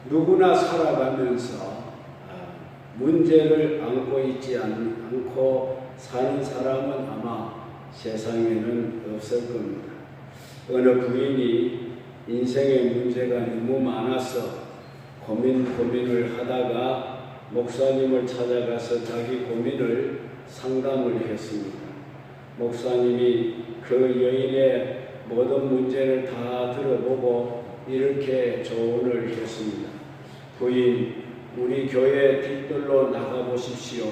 누구나 살아가면서 문제를 안고 있지 않고 사는 사람은 아마 세상에는 없을 겁니다. 어느 부인이 인생의 문제가 너무 많아서 고민을 하다가 목사님을 찾아가서 자기 고민을 상담을 했습니다. 목사님이 그 여인의 모든 문제를 다 들어보고 이렇게 조언을 했습니다. 부인, 우리 교회 뒷뜰로 나가보십시오.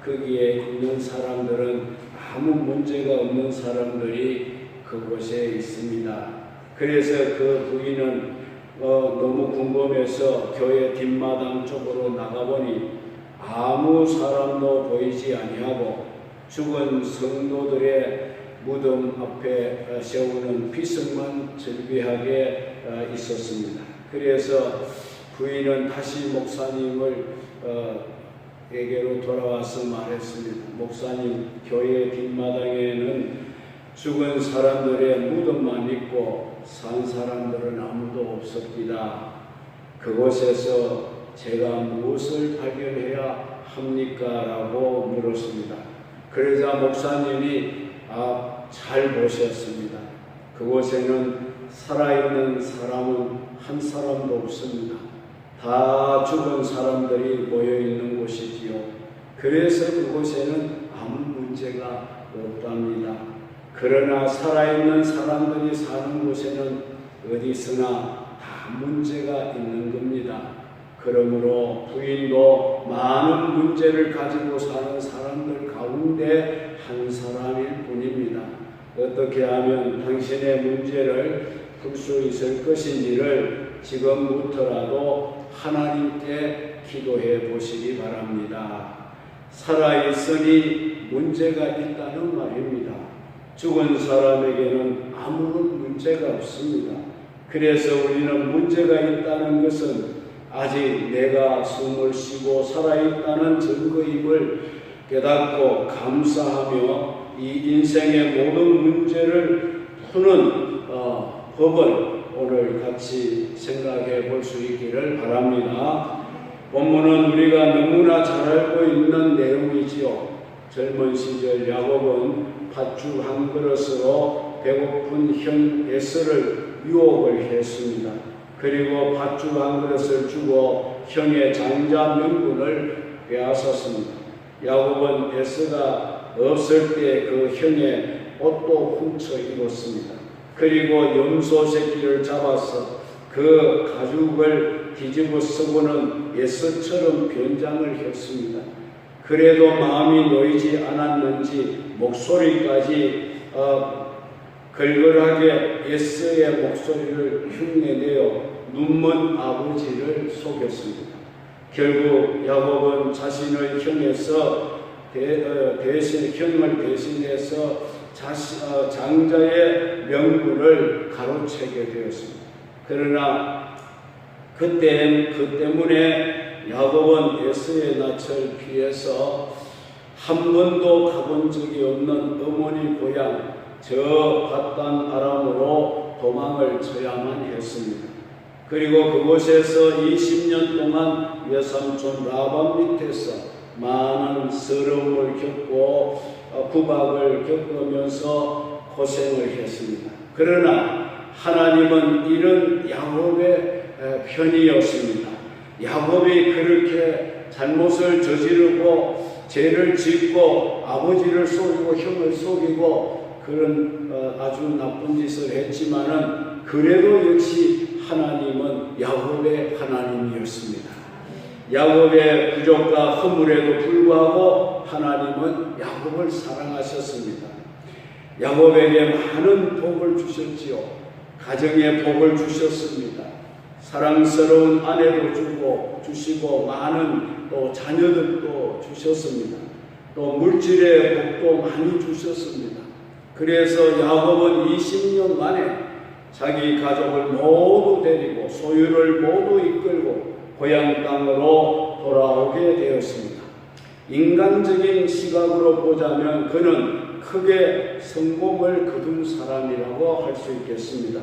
거기에 있는 사람들은 아무 문제가 없는 사람들이 그곳에 있습니다. 그래서 그 부인은 너무 궁금해서 교회 뒷마당 쪽으로 나가보니 아무 사람도 보이지 아니하고 죽은 성도들의 무덤 앞에 세우는 비석만 절비하게 있었습니다. 그래서 부인은 다시 목사님을 에게로 돌아와서 말했습니다. 목사님, 교회 뒷마당에는 죽은 사람들의 무덤만 있고 산 사람들은 아무도 없습니다. 그곳에서 제가 무엇을 발견해야 합니까? 라고 물었습니다. 그러자 목사님이 잘 보셨습니다. 그곳에는 살아있는 사람은 한 사람도 없습니다. 다 죽은 사람들이 모여있는 곳이지요. 그래서 그곳에는 아무 문제가 없답니다. 그러나 살아있는 사람들이 사는 곳에는 어디서나 다 문제가 있는 겁니다. 그러므로 부인도 많은 문제를 가지고 사는 사람들 가운데 한 사람일 뿐입니다. 어떻게 하면 당신의 문제를 풀 수 있을 것인지를 지금부터라도 하나님께 기도해 보시기 바랍니다. 살아있으니 문제가 있다는 말입니다. 죽은 사람에게는 아무런 문제가 없습니다. 그래서 우리는 문제가 있다는 것은 아직 내가 숨을 쉬고 살아있다는 증거임을 깨닫고 감사하며 이 인생의 모든 문제를 푸는 법을 오늘 같이 생각해 볼 수 있기를 바랍니다. 본문은 우리가 너무나 잘 알고 있는 내용이지요. 젊은 시절 야곱은 팥죽 한 그릇으로 배고픈 형 에서를 유혹을 했습니다. 그리고 팥죽 한 그릇을 주고 형의 장자 명분을 빼앗았습니다. 야곱은 에서가 없을 때 그 형의 옷도 훔쳐 입었습니다. 그리고 염소 새끼를 잡아서 그 가죽을 뒤집어 쓰고는 에서처럼 변장을 했습니다. 그래도 마음이 놓이지 않았는지 목소리까지 걸걸하게 에서의 목소리를 흉내내어 눈먼 아버지를 속였습니다. 결국 야곱은 자신의 형에서 형을 대신해서 장자의 명분을 가로채게 되었습니다. 그러나 그 때문에 야곱은 에서의 낯을 피해서 한 번도 가본 적이 없는 어머니 고향 저 밧단 아람으로 도망을 쳐야만 했습니다. 그리고 그곳에서 20년 동안 외삼촌 라반 밑에서 많은 서러움을 겪고 구박을 겪으면서 고생을 했습니다. 그러나 하나님은 이런 야곱의 편이었습니다. 야곱이 그렇게 잘못을 저지르고 죄를 짓고 아버지를 속이고 형을 속이고 그런 아주 나쁜 짓을 했지만은 그래도 역시 하나님은 야곱의 하나님이었습니다. 야곱의 부족과 허물에도 불구하고 하나님은 야곱을 사랑하셨습니다. 야곱에게 많은 복을 주셨지요. 가정에 복을 주셨습니다. 사랑스러운 아내도 주시고 많은 또 자녀들도 주셨습니다. 또 물질의 복도 많이 주셨습니다. 그래서 야곱은 20년 만에 자기 가족을 모두 데리고 소유를 모두 이끌고 고향 땅으로 돌아오게 되었습니다. 인간적인 시각으로 보자면 그는 크게 성공을 거둔 사람이라고 할 수 있겠습니다.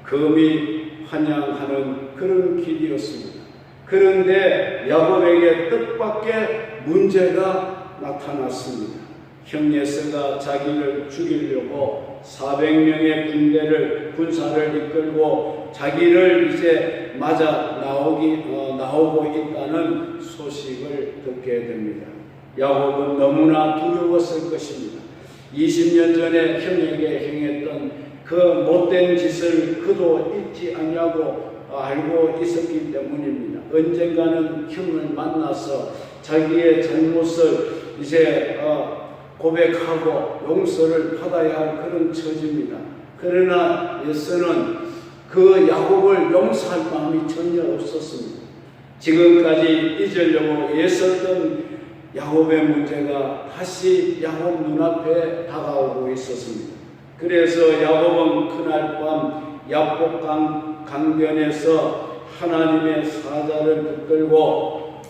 금이 환영하는 그런 길이었습니다. 그런데 야곱에게 뜻밖의 문제가 나타났습니다. 형 에서가 자기를 죽이려고 400명의 군사를 이끌고 자기를 이제 맞아 나오고 있다는 소식을 듣게 됩니다. 야곱은 너무나 두려웠을 것입니다. 20년 전에 형에게 행했던 그 못된 짓을 그도 잊지 않냐고 알고 있었기 때문입니다. 언젠가는 형을 만나서 자기의 잘못을 이제 고백하고 용서를 받아야 할 그런 처지입니다. 그러나 에서는 그 야곱을 용서할 마음이 전혀 없었습니다. 지금까지 잊으려고 애썼던 야곱의 문제가 다시 야곱 눈앞에 다가오고 있었습니다. 그래서 야곱은 그날 밤 야복 강변에서 하나님의 사자를 붙들고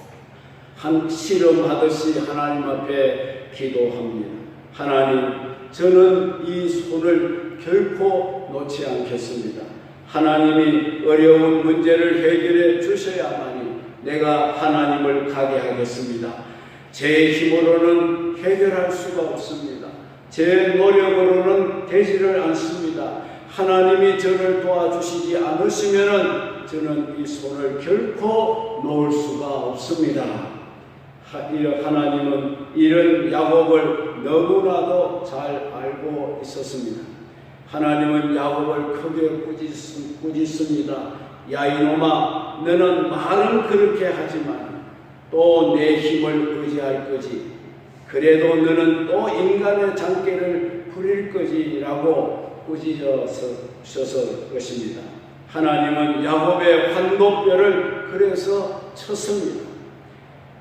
씨름하듯이 하나님 앞에 기도합니다. 하나님, 저는 이 손을 결코 놓지 않겠습니다. 하나님이 어려운 문제를 해결해 주셔야만이 내가 하나님을 가게 하겠습니다. 제 힘으로는 해결할 수가 없습니다. 제 노력으로는 되지를 않습니다. 하나님이 저를 도와주시지 않으시면 저는 이 손을 결코 놓을 수가 없습니다. 하나님은 이런 야곱을 너무나도 잘 알고 있었습니다. 하나님은 야곱을 크게 꾸짖습니다. 야 이놈아, 너는 말은 그렇게 하지만 또 내 힘을 의지할 거지. 그래도 너는 또 인간의 장깨를 부릴 거지라고 꾸짖으셨을 것입니다. 하나님은 야곱의 환도뼈를 그래서 쳤습니다.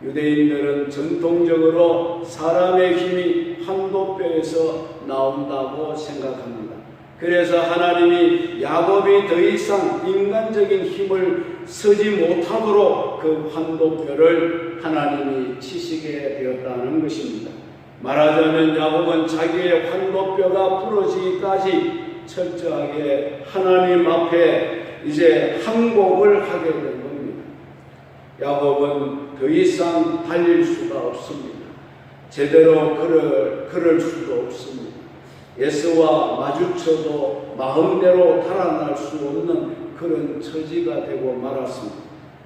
유대인들은 전통적으로 사람의 힘이 환도뼈에서 나온다고 생각합니다. 그래서 하나님이 야곱이 더 이상 인간적인 힘을 쓰지 못하도록 그 환도뼈를 하나님이 치시게 되었다는 것입니다. 말하자면 야곱은 자기의 환도뼈가 부러지기까지 철저하게 하나님 앞에 이제 항복을 하게 된 겁니다. 야곱은 더 이상 달릴 수가 없습니다. 제대로 걸을 수도 없습니다. 에서와 마주쳐도 마음대로 달아날 수 없는 그런 처지가 되고 말았습니다.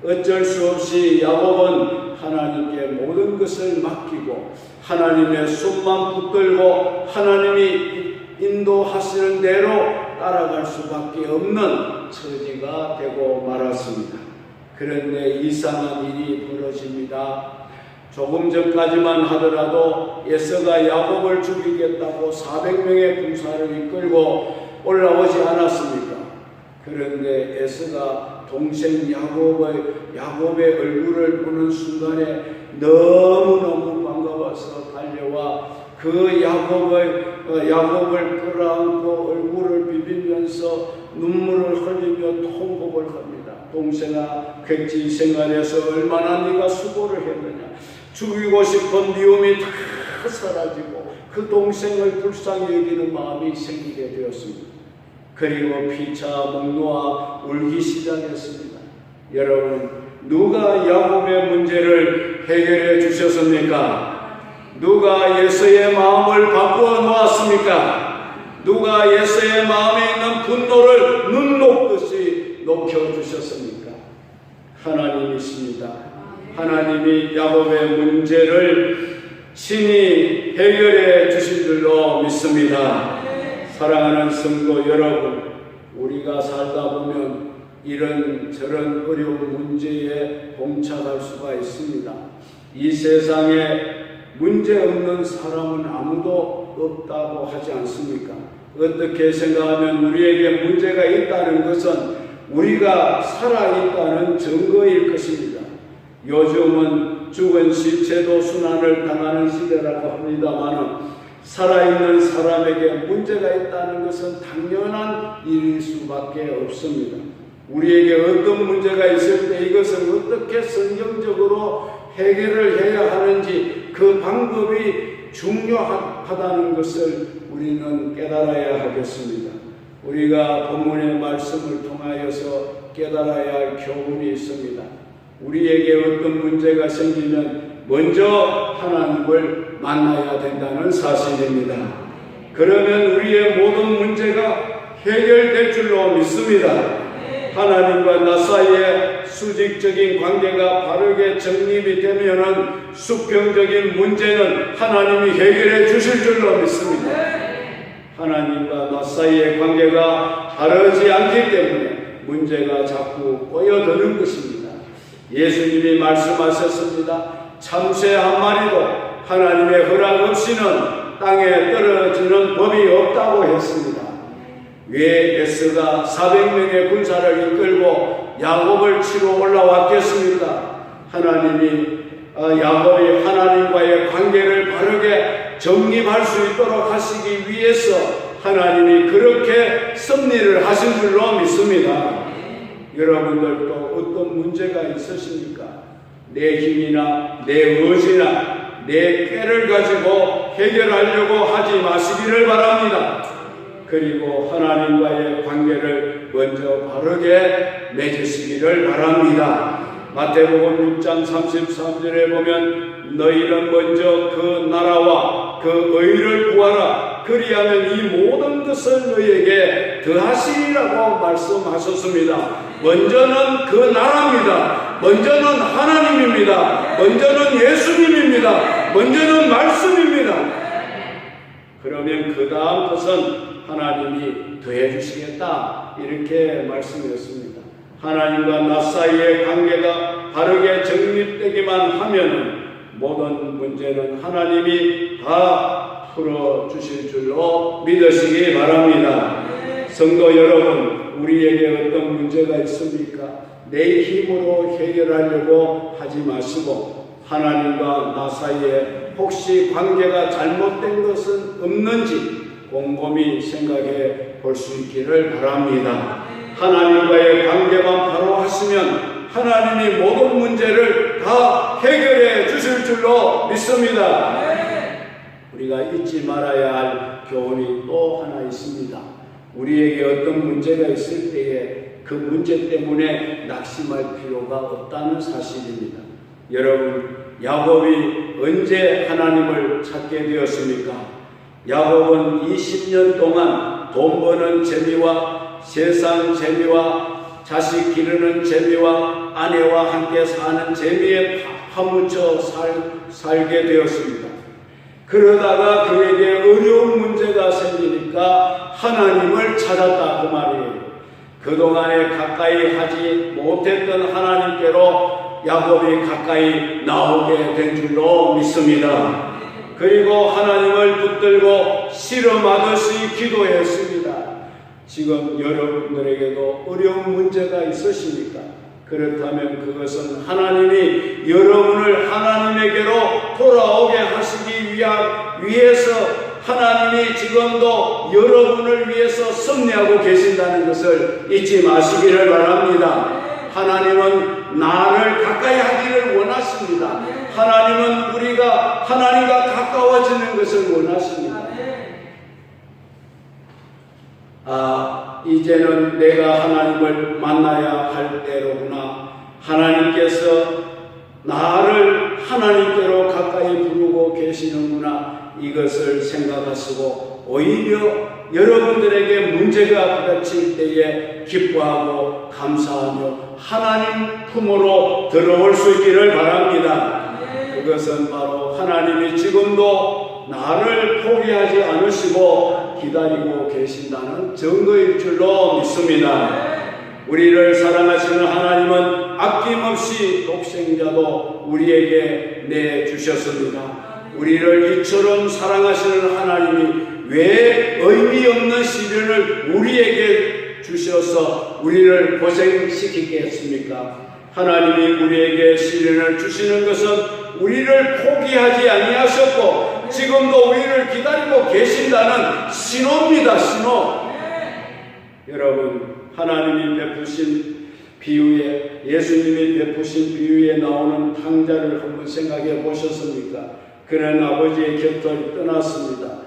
어쩔 수 없이 야곱은 하나님께 모든 것을 맡기고 하나님의 손만 붙들고 하나님이 인도하시는 대로 따라갈 수밖에 없는 처지가 되고 말았습니다. 그런데 이상한 일이 벌어집니다. 조금 전까지만 하더라도 에서가 야곱을 죽이겠다고 400명의 군사를 이끌고 올라오지 않았습니까? 그런데 에서가 동생 야곱의 얼굴을 보는 순간에 너무너무 반가워서 달려와 그 야곱을 끌어안고 얼굴을 비비면서 눈물을 흘리며 통곡을 합니다. 동생아, 객지 생활에서 얼마나 네가 수고를 했느냐. 죽이고 싶은 미움이 다 사라지고 그 동생을 불쌍히 여기는 마음이 생기게 되었습니다. 그리고 피차 목 놓아 울기 시작했습니다. 여러분, 누가 야곱의 문제를 해결해 주셨습니까? 누가 에서의 마음을 바꾸어 놓았습니까? 누가 에서의 마음에 있는 분노를 눈 녹듯이 녹여주셨습니까? 하나님이십니다. 하나님이 야곱의 문제를 친히 해결해 주실 줄로 믿습니다. 사랑하는 성도 여러분, 우리가 살다 보면 이런저런 어려운 문제에 봉착할 수가 있습니다. 이 세상에 문제 없는 사람은 아무도 없다고 하지 않습니까? 어떻게 생각하면 우리에게 문제가 있다는 것은 우리가 살아있다는 증거일 것입니다. 요즘은 죽은 시체도 순환을 당하는 시대라고 합니다만 살아있는 사람에게 문제가 있다는 것은 당연한 일일 수밖에 없습니다. 우리에게 어떤 문제가 있을 때 이것을 어떻게 성경적으로 해결을 해야 하는지 그 방법이 중요하다는 것을 우리는 깨달아야 하겠습니다. 우리가 본문의 말씀을 통하여서 깨달아야 할 교훈이 있습니다. 우리에게 어떤 문제가 생기면 먼저 하나님을 만나야 된다는 사실입니다. 그러면 우리의 모든 문제가 해결될 줄로 믿습니다. 하나님과 나 사이에 수직적인 관계가 바르게 정립이 되면은 수평적인 문제는 하나님이 해결해 주실 줄로 믿습니다. 하나님과 나 사이의 관계가 바르지 않기 때문에 문제가 자꾸 꼬여드는 것입니다. 예수님이 말씀하셨습니다. 참새 한 마리도 하나님의 허락 없이는 땅에 떨어지는 법이 없다고 했습니다. 왜 에스가 400명의 군사를 이끌고 야곱을 치러 올라왔겠습니까? 하나님이 야곱이 하나님과의 관계를 바르게 정립할 수 있도록 하시기 위해서 하나님이 그렇게 섭리를 하신 줄로 믿습니다. 여러분들도 어떤 문제가 있으십니까? 내 힘이나 내 의지나 내 꾀를 가지고 해결하려고 하지 마시기를 바랍니다. 그리고 하나님과의 관계를 먼저 바르게 맺으시기를 바랍니다. 마태복음 6장 33절에 보면 너희는 먼저 그 나라와 그 의를 구하라. 그리하면 이 모든 것을 너희에게 더하시리라고 말씀하셨습니다. 먼저는 그 나라입니다. 먼저는 하나님입니다. 먼저는 예수님입니다. 먼저는 말씀입니다. 그러면 그 다음 것은 하나님이 더해 주시겠다 이렇게 말씀했습니다. 하나님과 나 사이의 관계가 바르게 정립되기만 하면 모든 문제는 하나님이 다 풀어주실 줄로 믿으시기 바랍니다. 성도 여러분, 우리에게 어떤 문제가 있습니까? 내 힘으로 해결하려고 하지 마시고 하나님과 나 사이에 혹시 관계가 잘못된 것은 없는지 곰곰이 생각해 볼 수 있기를 바랍니다. 하나님과의 관계만 바로 하시면 하나님이 모든 문제를 다 해결해 주실 줄로 믿습니다. 우리가 잊지 말아야 할 교훈이 또 하나 있습니다. 우리에게 어떤 문제가 있을 때에 그 문제 때문에 낙심할 필요가 없다는 사실입니다. 여러분, 야곱이 언제 하나님을 찾게 되었습니까? 야곱은 20년 동안 돈 버는 재미와 세상 재미와 자식 기르는 재미와 아내와 함께 사는 재미에 파묻혀 살게 되었습니다. 그러다가 그에게 어려운 문제가 생기니까 하나님을 찾았다 그 말이에요. 그동안에 가까이 하지 못했던 하나님께로 야곱이 가까이 나오게 된 줄로 믿습니다. 그리고 하나님을 붙들고 씨름하듯이 기도했습니다. 지금 여러분들에게도 어려운 문제가 있으십니까? 그렇다면 그것은 하나님이 여러분을 하나님에게로 돌아오게 하시기 위해서 하나님이 지금도 여러분을 위해서 섭리하고 계신다는 것을 잊지 마시기를 바랍니다. 하나님은 나를 가까이 하기를 원하십니다. 하나님은 우리가 하나님과 가까워지는 것을 원하십니다. 이제는 내가 하나님을 만나야 할 때로구나. 하나님께서 나를 하나님께로 가까이 부르고 계시는구나. 이것을 생각하시고 오히려 여러분들에게 문제가 부닥칠 때에 기뻐하고 감사하며 하나님 품으로 들어올 수 있기를 바랍니다. 그것은 바로 하나님이 지금도 나를 포기하지 않으시고 기다리고 계신다는 증거일 줄로 믿습니다. 우리를 사랑하시는 하나님은 아낌없이 독생자도 우리에게 내주셨습니다. 우리를 이처럼 사랑하시는 하나님이 왜 의미 없는 시련을 우리에게 주셔서 우리를 고생시키겠습니까? 하나님이 우리에게 시련을 주시는 것은 우리를 포기하지 아니하셨고 지금도 우리를 기다리고 계신다는 신호입니다. 신호. 여러분, 하나님이 베푸신 비유에, 예수님이 베푸신 비유에 나오는 탕자를 한번 생각해 보셨습니까? 그는 아버지의 곁을 떠났습니다.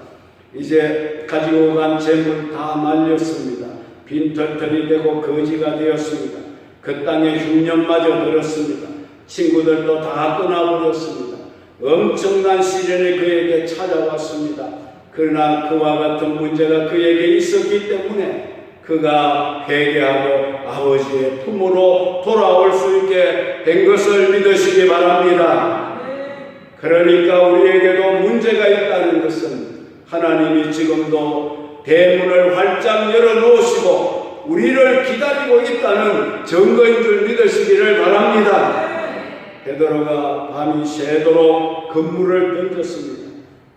이제 가지고 간 재물 다 날렸습니다. 빈털털이 되고 거지가 되었습니다. 그 땅에 흉년마저 들었습니다. 친구들도 다 떠나버렸습니다. 엄청난 시련이 그에게 찾아왔습니다. 그러나 그와 같은 문제가 그에게 있었기 때문에 그가 회개하고 아버지의 품으로 돌아올 수 있게 된 것을 믿으시기 바랍니다. 그러니까 우리에게도 문제가 있다는 것은 하나님이 지금도 대문을 활짝 열어놓으시고 우리를 기다리고 있다는 증거인 줄 믿으시기를 바랍니다. 베드로가 밤이 새도록 그물을 던졌습니다.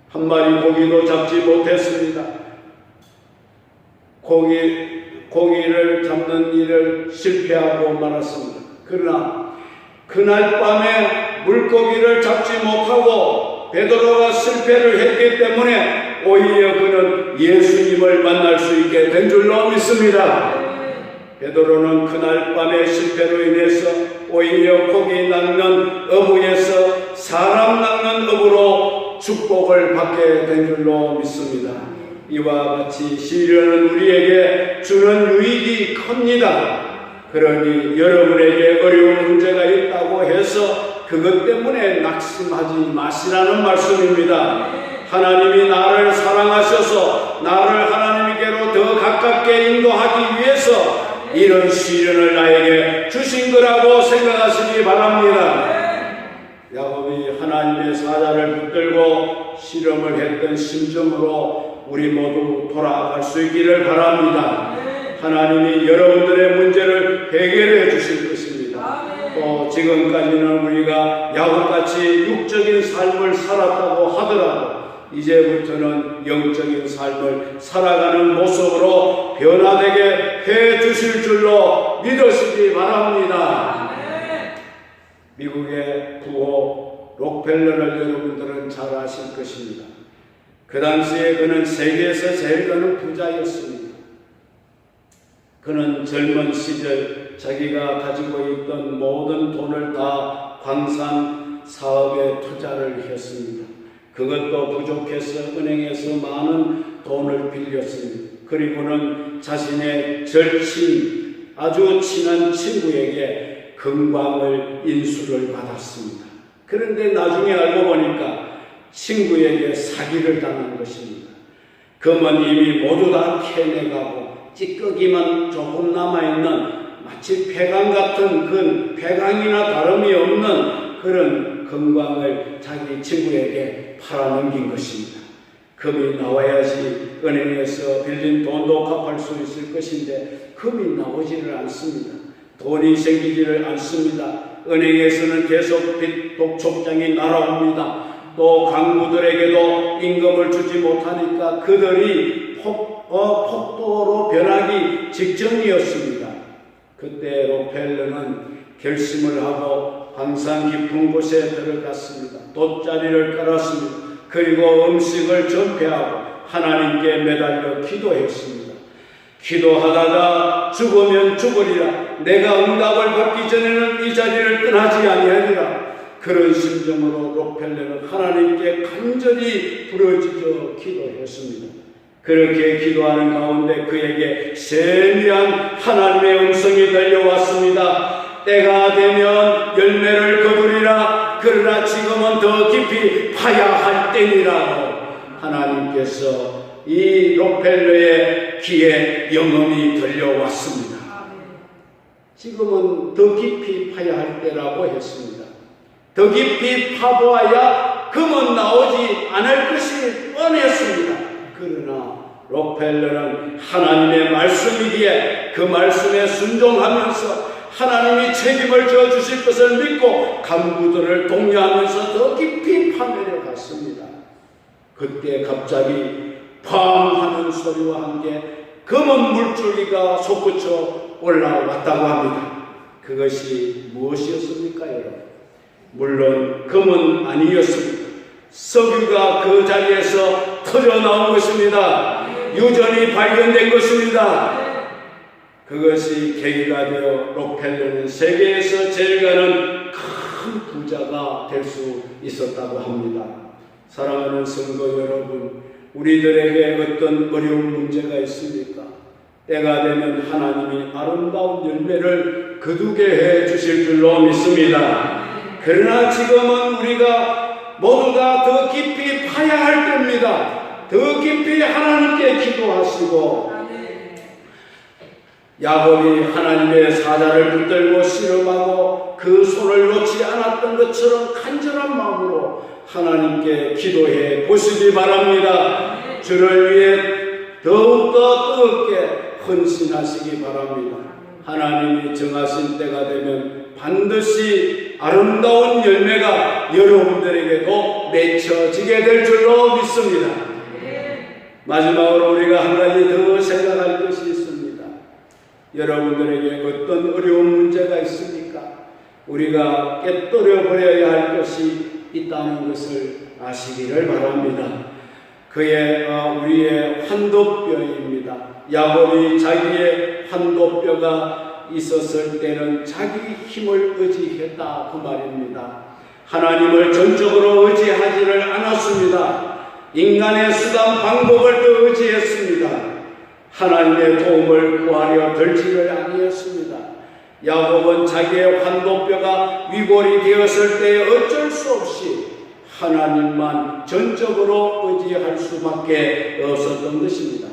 한 마리 고기도 잡지 못했습니다. 고기를 잡는 일을 실패하고 말았습니다. 그러나 그날 밤에 물고기를 잡지 못하고 베드로가 실패를 했기 때문에 오히려 그는 예수님을 만날 수 있게 된 줄로 믿습니다. 베드로는 그날 밤의 실패로 인해서 오히려 고기 낚는 어부에서 사람 낚는 어부로 축복을 받게 된 줄로 믿습니다. 이와 같이 시련은 우리에게 주는 유익이 큽니다. 그러니 여러분에게 어려운 문제가 있다고 해서 그것 때문에 낙심하지 마시라는 말씀입니다. 하나님이 나를 사랑하셔서 나를 하나님께로 더 가깝게 인도하기 위해서 이런 시련을 나에게 주신 거라고 생각하시기 바랍니다. 야곱이 하나님의 사자를 붙들고 실험을 했던 심정으로 우리 모두 돌아갈 수 있기를 바랍니다. 하나님이 여러분들의 문제를 해결해 주실 것입니다. 또 지금까지는 우리가 야곱같이 육적인 삶을 살았다고 하더라도 이제부터는 영적인 삶을 살아가는 모습으로 변화되게 해 주실 줄로 믿으시기 바랍니다. 미국의 부호 록펠러를 여러분들은 잘 아실 것입니다. 그 당시에 그는 세계에서 제일 큰 부자였습니다. 그는 젊은 시절 자기가 가지고 있던 모든 돈을 다 광산 사업에 투자를 했습니다. 그것도 부족해서 은행에서 많은 돈을 빌렸습니다. 그리고는 자신의 절친, 아주 친한 친구에게 건강을 인수를 받았습니다. 그런데 나중에 알고 보니까 친구에게 사기를 당한 것입니다. 금은 이미 모두 다 캐내가고 찌꺼기만 조금 남아있는 마치 폐광 같은 그 폐광이나 다름이 없는 그런 건강을 자기 친구에게 팔아넘긴 것입니다. 금이 나와야지 은행에서 빌린 돈도 갚을 수 있을 것인데 금이 나오지를 않습니다. 돈이 생기지를 않습니다. 은행에서는 계속 빚 독촉장이 날아옵니다. 또 강부들에게도 임금을 주지 못하니까 그들이 폭도로 변하기 직전이었습니다. 그때 록펠러는 결심을 하고 광산 깊은 곳에 들어갔습니다. 돗자리를 깔았습니다. 그리고 음식을 전폐하고 하나님께 매달려 기도했습니다. 기도하다가 죽으면 죽으리라. 내가 응답을 받기 전에는 이 자리를 떠나지 아니하리라. 그런 심정으로 록펠러는 하나님께 간절히 부르짖어 기도했습니다. 그렇게 기도하는 가운데 그에게 세미한 하나님의 음성이 들려왔습니다. 때가 되면 열매를 거두리라. 그러나 지금은 더 깊이 파야 할 때니라. 하나님께서 이 록펠러의 귀에 영음이 들려왔습니다. 지금은 더 깊이 파야 할 때라고 했습니다. 더 깊이 파보아야 금은 나오지 않을 것이 뻔했습니다. 그러나 록펠러는 하나님의 말씀이기에 그 말씀에 순종하면서 하나님이 책임을 져 주실 것을 믿고 간부들을 독려하면서 더 깊이 파내려 갔습니다. 그때 갑자기 팡 하는 소리와 함께 검은 물줄기가 솟구쳐 올라왔다고 합니다. 그것이 무엇이었습니까, 여러분? 물론 금은 아니었습니다. 석유가 그 자리에서 터져 나온 것입니다. 유전이 발견된 것입니다. 그것이 계기가 되어 록펠러는 세계에서 제일 가는 큰 부자가 될 수 있었다고 합니다. 사랑하는 성도 여러분, 우리들에게 어떤 어려운 문제가 있습니까? 때가 되면 하나님이 아름다운 열매를 거두게 해 주실 줄로 믿습니다. 그러나 지금은 우리가 모두가 더 깊이 파야 할 때입니다. 더 깊이 하나님께 기도하시고, 야곱이 하나님의 사자를 붙들고 씨름하고 그 손을 놓지 않았던 것처럼 간절한 마음으로 하나님께 기도해 보시기 바랍니다. 주를 위해 더욱더 뜨겁게 헌신하시기 바랍니다. 하나님이 정하신 때가 되면 반드시 아름다운 열매가 여러분들에게도 맺혀지게 될 줄로 믿습니다. 마지막으로 우리가 한 가지 더 생각할 것이 있습니다. 여러분들에게 어떤 어려운 문제가 있습니까? 우리가 깨뜨려 버려야 할 것이 있다는 것을 아시기를 바랍니다. 우리의 환도뼈입니다. 야곱이 자기의 환도뼈가 있었을 때는 자기 힘을 의지했다 그 말입니다. 하나님을 전적으로 의지하지를 않았습니다. 인간의 수단 방법을 또 의지했습니다. 하나님의 도움을 구하려 들지를 아니했습니다. 야곱은 자기의 환도뼈가 위골이 되었을 때 어쩔 수 없이 하나님만 전적으로 의지할 수밖에 없었던 것입니다.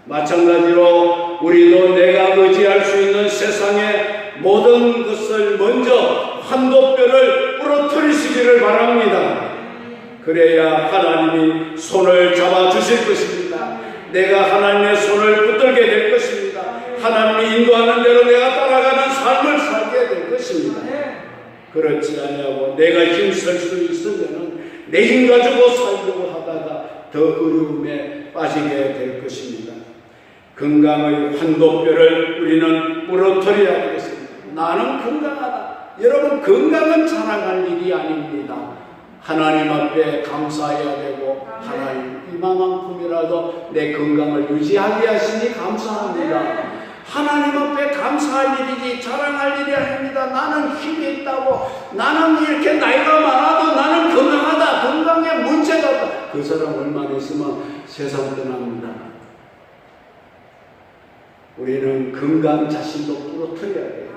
마찬가지로 우리도 내가 의지할 수 있는 세상의 모든 것을 먼저 환도뼈를 부러뜨리시기를 바랍니다. 그래야 하나님이 손을 잡아주실 것입니다. 내가 하나님의 손을 붙들게 될 것입니다. 하나님이 인도하는 대로 내가 따라가는 삶을 살게 될 것입니다. 그렇지 않냐고 내가 힘쓸 수 있으면 내 힘 가지고 살려고 하다가 더 어려움에 빠지게 될 것입니다. 건강의 환도뼈를 우리는 부러뜨려야 되겠습니다. 나는 건강하다. 여러분, 건강은 자랑할 일이 아닙니다. 하나님 앞에 감사해야 되고, 하나님 이만큼이라도 내 건강을 유지하게 하시니 감사합니다. 하나님 앞에 감사할 일이지 자랑할 일이 아닙니다. 나는 힘이 있다고, 나는 이렇게 나이가 많아도 나는 건강하다, 건강에 문제가 없다. 그 사람 얼마나 있으면 세상 떠납니다. 우리는 건강 자신도 부러뜨려야 돼요.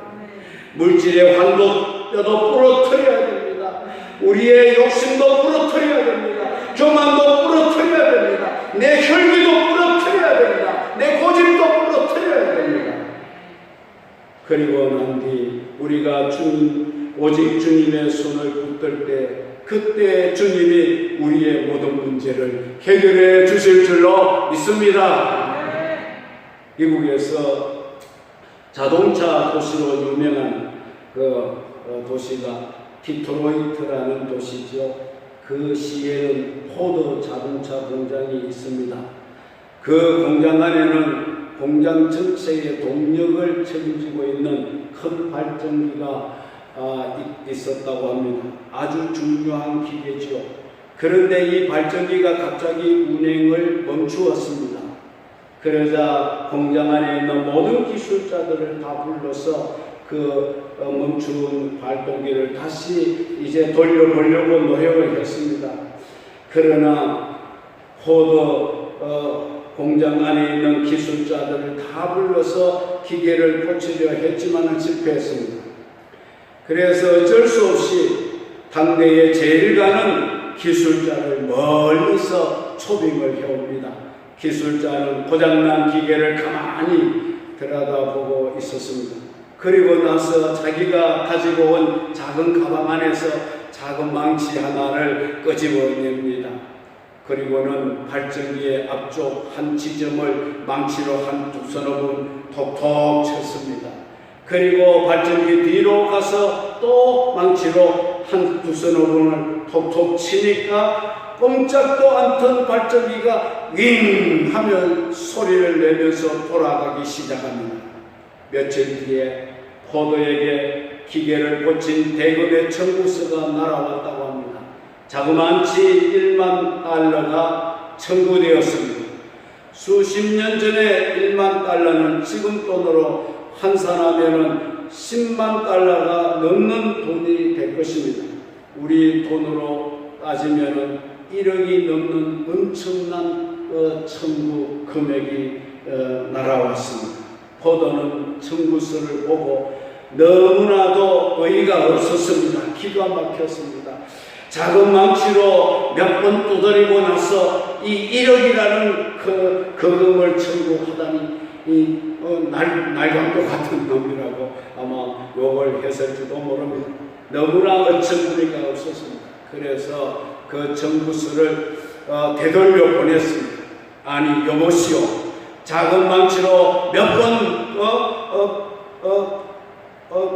물질의 환도뼈도 부러뜨려야 됩니다. 우리의 욕심도 부러뜨려야 됩니다. 교만도 부러뜨려야 됩니다. 내 혈기도 부러뜨려야 됩니다. 내 고집도 부러뜨려야 됩니다. 그리고 난 뒤 우리가 오직 주님의 손을 붙들 때 그때 주님이 우리의 모든 문제를 해결해 주실 줄로 믿습니다. 미국에서 자동차 도시로 유명한 도시가 디트로이트라는 도시죠. 그 시에는 포드 자동차 공장이 있습니다. 그 공장 안에는 공장 전체의 동력을 책임지고 있는 큰 발전기가 있었다고 합니다. 아주 중요한 기계죠. 그런데 이 발전기가 갑자기 운행을 멈추었습니다. 그러자 공장 안에 있는 모든 기술자들을 다 불러서 그 멈춘 발동기를 다시 이제 돌려보려고 노력을 했습니다. 그러나 포드 공장 안에 있는 기술자들을 다 불러서 기계를 고치려 했지만 실패했습니다. 그래서 어쩔 수 없이 당대의 제일 가는 기술자를 멀리서 초빙을 해옵니다. 기술자는 고장난 기계를 가만히 들여다보고 있었습니다. 그리고 나서 자기가 가지고 온 작은 가방 안에서 작은 망치 하나를 끄집어냅니다. 그리고는 발전기의 앞쪽 한 지점을 망치로 한두 서너 번 톡톡 쳤습니다. 그리고 발전기 뒤로 가서 또 망치로 한두 서너 번을 톡톡 치니까 꼼짝도 않던 발전기가 윙 하면 소리를 내면서 돌아가기 시작합니다. 며칠 뒤에 포도에게 기계를 고친 대금의 청구서가 날아왔다고 합니다. 자그만치 1만 달러가 청구되었습니다. 수십 년 전에 1만 달러는 지금 돈으로 환산하면 10만 달러가 넘는 돈이 될 것입니다. 우리 돈으로 따지면 1억이 넘는 엄청난 청구 금액이 날아왔습니다. 포도는 청구서를 보고 너무나도 의의가 없었습니다. 기가 막혔습니다. 작은 망치로 몇 번 두드리고 나서 이 1억이라는 그 금을 청구하다니 날강도 같은 놈이라고 아마 욕을 했을지도 모릅니다. 너무나 어처구니가 없었습니다. 그래서 그 청구서를 되돌려 보냈습니다. 아니 여보시오, 작은 망치로 몇 번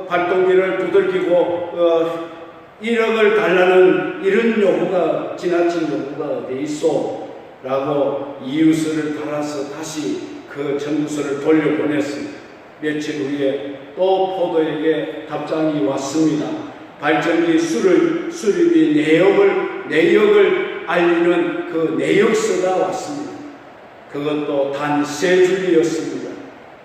발동기를 두들기고 1억을 달라는 이런 요구가, 지나친 요구가 어디 있어? 라고 이유서를 달아서 다시 그 청구서를 돌려보냈습니다. 며칠 후에 또 포도에게 답장이 왔습니다. 발전기 수리비 내역을 알리는 그 내역서가 왔습니다. 그것도 단 3줄이었습니다.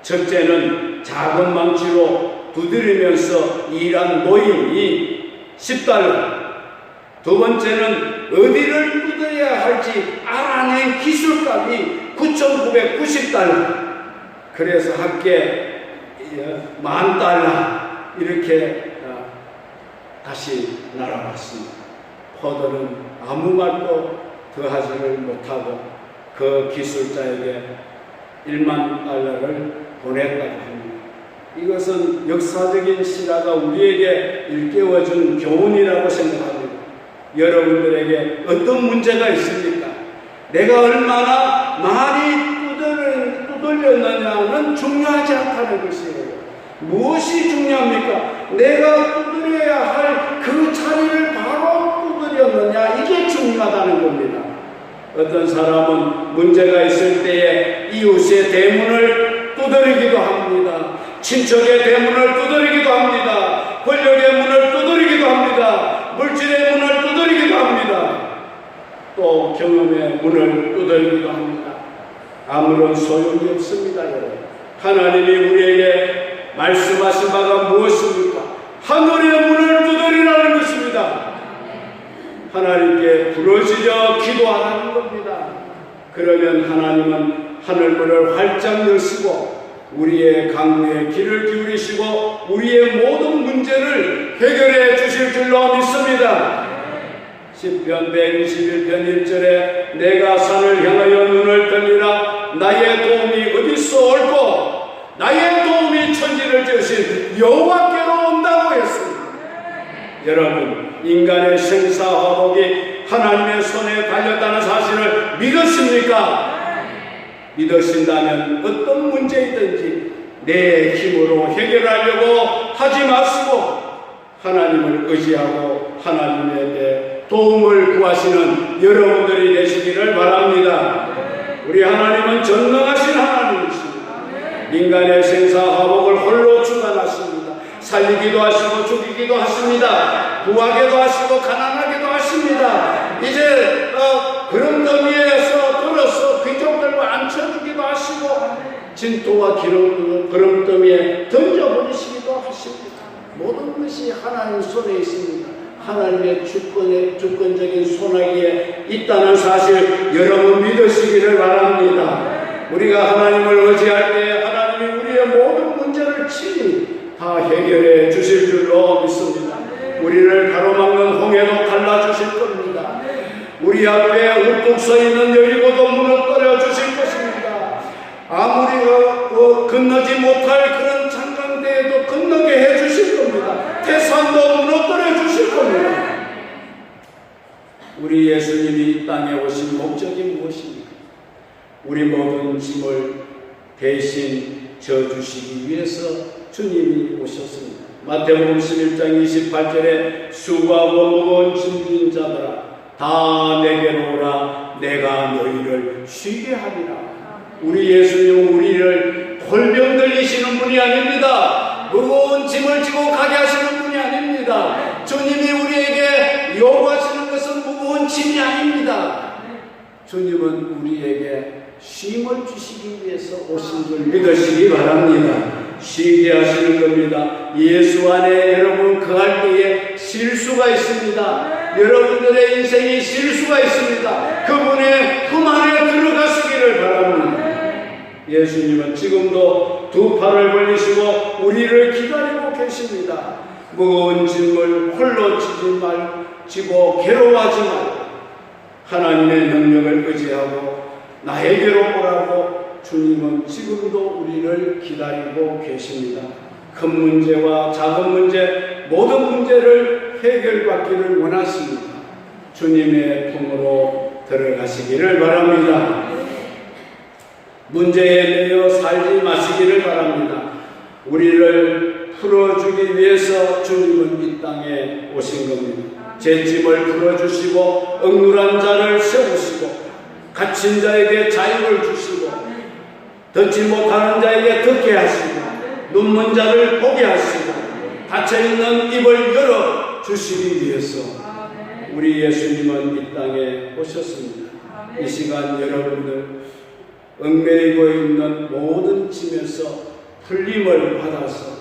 첫째는 작은 망치로 두드리면서 일한 노임이 10달러, 두 번째는 어디를 두드려야 할지 알아낸 기술값이 9,990달러, 그래서 합계 10,000달러 이렇게 다시 날아갔습니다. 포도는 아무 말도 더하지를 못하고 그 기술자에게 10,000달러를 보냈다고 합니다. 이것은 역사적인 실화가 우리에게 일깨워준 교훈이라고 생각합니다. 여러분들에게 어떤 문제가 있습니까? 내가 얼마나 많이 두들렸느냐는 중요하지 않다는 것이에요. 무엇이 중요합니까? 내가 두드려야 할 그 자리를 바로 두드렸느냐, 이게 중요하다는 겁니다. 어떤 사람은 문제가 있을 때에 이웃의 대문을 두드리기도 합니다. 친척의 대문을 두드리기도 합니다. 권력의 문을 두드리기도 합니다. 물질의 문을 두드리기도 합니다. 또 경험의 문을 두드리기도 합니다. 아무런 소용이 없습니다, 여러분. 하나님이 우리에게 말씀하신 바가 무엇입니까? 하늘의 문을 두드리라는 것입니다. 하나님께 부르짖어 기도하라는 겁니다. 그러면 하나님은 하늘문을 활짝 여시고 우리의 강구에 귀를 기울이시고 우리의 모든 문제를 해결해 주실 줄로 믿습니다. 시편 121편 1절에 내가 산을 향하여 눈을 들리라 나의 도움이 어디서 올꼬 나의 도움이 천지를 지으신 여호와께로 온다고 했습니다. 여러분, 인간의 생사화복이 하나님의 손에 달렸다는 사실을 믿으십니까? 믿으신다면 어떤 문제이든지 내 힘으로 해결하려고 하지 마시고 하나님을 의지하고 하나님에게 도움을 구하시는 여러분들이 되시기를 바랍니다. 우리 하나님은 전능하신 하나님이십니다. 인간의 생사화복을 홀로 주관하십니다. 살리기도 하시고 죽이기도 하십니다. 부하게도 하시고 가난하게도 하십니다. 이제 구름더미에서 들어서 귀족들과 앉혀주기도 하시고 진토와 구름더미에 던져버리시기도 하십니다. 모든 것이 하나님 손에 있습니다. 하나님의 주권적인 손아귀에 있다는 사실 여러분 믿으시기를 바랍니다. 우리가 하나님을 의지할 때 하나님이 우리의 모든 문제를 친히 다 해결해 주실 줄로 믿습니다. 우리를 가로막는 홍해도 갈라주실 겁니다. 우리 앞에 우뚝 서 있는 여리고도 무너뜨려 주실 것입니다. 아무리 건너지 못할 그런 장강대에도 건너게 해 주실 겁니다. 태산도 무너뜨려 주실 겁니다. 우리 예수님이 이 땅에 오신 목적이 무엇입니까? 우리 모든 짐을 대신 져주시기 위해서 주님이 오셨습니다. 마태복음 11장 28절에 수고하고 무거운 짐진 자들아 다 내게로 오라 내가 너희를 쉬게 하리라. 우리 예수님은 우리를 돌병 들리시는 분이 아닙니다. 무거운 짐을 지고 가게 하시는 분이 아닙니다. 주님이 우리에게 요구하시는 것은 무거운 짐이 아닙니다. 주님은 우리에게 쉼을 주시기 위해서 오신 줄 믿으시기 바랍니다. 쉬게 하시는 겁니다. 예수 안에 여러분 거할 때에 실수가 있습니다. 여러분들의 인생이 실수가 있습니다. 그분의 품 안에 들어가시기를 바랍니다. 예수님은 지금도 두 팔을 벌리시고 우리를 기다리고 계십니다. 무거운 짐을 홀로 지고 괴로워하지 말고 하나님의 능력을 의지하고 나에게로 오라고 주님은 지금도 우리를 기다리고 계십니다. 큰 문제와 작은 문제, 모든 문제를 해결받기를 원하십니다. 주님의 품으로 들어가시기를 바랍니다. 문제에 매여 살지 마시기를 바랍니다. 우리를 풀어주기 위해서 주님은 이 땅에 오신 겁니다. 잿짐을 풀어주시고 억눌한 자를 세우시고 갇힌 자에게 자유를 주시고 듣지 못하는 자에게 듣게 하시고 눈먼 자를 보게 하시고 닫혀있는 입을 열어주시기 위해서 우리 예수님은 이 땅에 오셨습니다. 이 시간 여러분들 얽매이고 있는 모든 짐에서 풀림을 받아서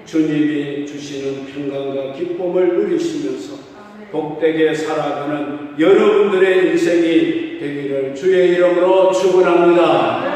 주님이 주시는 평강과 기쁨을 누리시면서 복되게 살아가는 여러분들의 인생이 되기를 주의 이름으로 축원합니다.